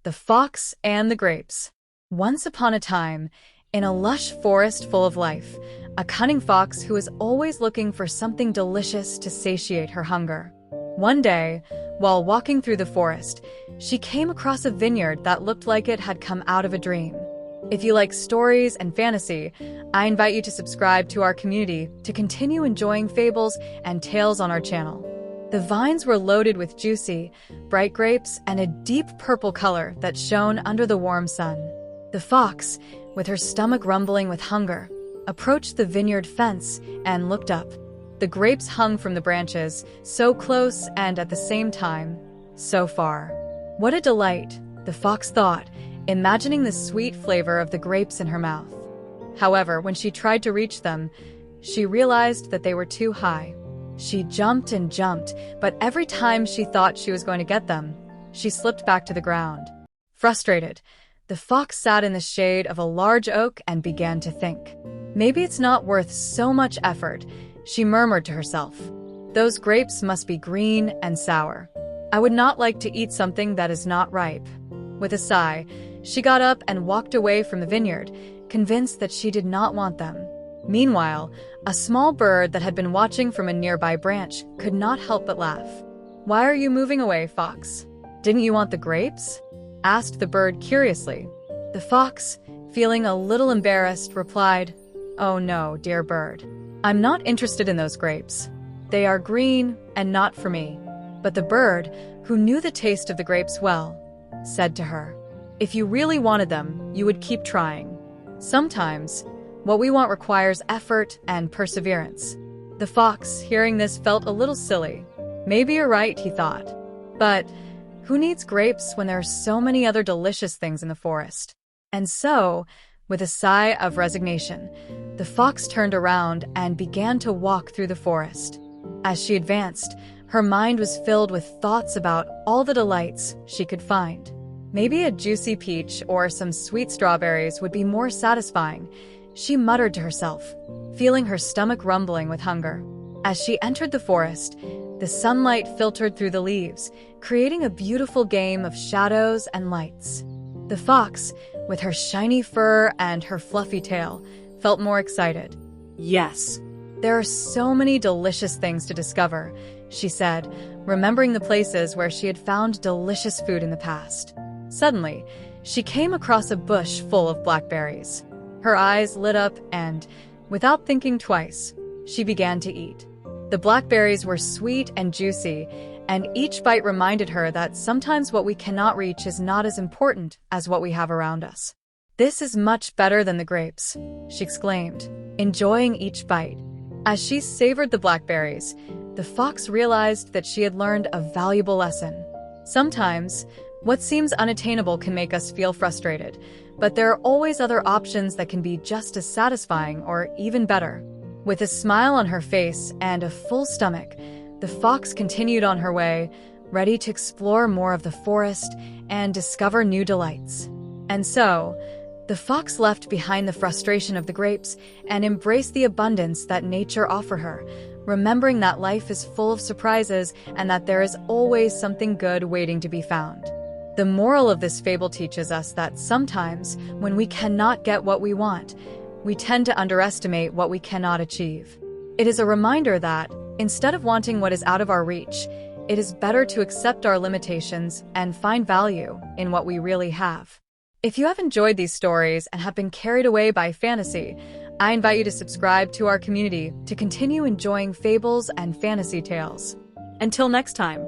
The Fox and the Grapes. Once upon a time, in a lush forest full of life, a cunning fox who was always looking for something delicious to satiate her hunger. One day, while walking through the forest, she came across a vineyard that looked like it had come out of a dream. If you like stories and fantasy, I invite you to subscribe to our community to continue enjoying fables and tales on our channel. The vines were loaded with juicy, bright grapes and a deep purple color that shone under the warm sun. The fox, with her stomach rumbling with hunger, approached the vineyard fence and looked up. The grapes hung from the branches, so close and at the same time, so far. What a delight, the fox thought, imagining the sweet flavor of the grapes in her mouth. However, when she tried to reach them, she realized that they were too high. She jumped and jumped, but every time she thought she was going to get them, she slipped back to the ground. Frustrated, the fox sat in the shade of a large oak and began to think. Maybe it's not worth so much effort, she murmured to herself. Those grapes must be green and sour. I would not like to eat something that is not ripe. With a sigh, she got up and walked away from the vineyard, convinced that she did not want them. Meanwhile, a small bird that had been watching from a nearby branch could not help but laugh. "Why are you moving away, fox? Didn't you want the grapes?" asked the bird curiously. The fox, feeling a little embarrassed, replied, "Oh no, dear bird. I'm not interested in those grapes. They are green and not for me." But the bird, who knew the taste of the grapes well, said to her, "If you really wanted them, you would keep trying. Sometimes, what we want requires effort and perseverance." The fox, hearing this, felt a little silly. Maybe you're right, he thought. But who needs grapes when there are so many other delicious things in the forest? And so, with a sigh of resignation, the fox turned around and began to walk through the forest. As she advanced, her mind was filled with thoughts about all the delights she could find. Maybe a juicy peach or some sweet strawberries would be more satisfying, she muttered to herself, feeling her stomach rumbling with hunger. As she entered the forest, the sunlight filtered through the leaves, creating a beautiful game of shadows and lights. The fox, with her shiny fur and her fluffy tail, felt more excited. "Yes, there are so many delicious things to discover," she said, remembering the places where she had found delicious food in the past. Suddenly, she came across a bush full of blackberries. Her eyes lit up and, without thinking twice, she began to eat. The blackberries were sweet and juicy, and each bite reminded her that sometimes what we cannot reach is not as important as what we have around us. "This is much better than the grapes," she exclaimed, enjoying each bite. As she savored the blackberries, the fox realized that she had learned a valuable lesson. Sometimes, what seems unattainable can make us feel frustrated, but there are always other options that can be just as satisfying or even better. With a smile on her face and a full stomach, the fox continued on her way, ready to explore more of the forest and discover new delights. And so, the fox left behind the frustration of the grapes and embraced the abundance that nature offered her, remembering that life is full of surprises and that there is always something good waiting to be found. The moral of this fable teaches us that sometimes, when we cannot get what we want, we tend to underestimate what we cannot achieve. It is a reminder that, instead of wanting what is out of our reach, it is better to accept our limitations and find value in what we really have. If you have enjoyed these stories and have been carried away by fantasy, I invite you to subscribe to our community to continue enjoying fables and fantasy tales. Until next time.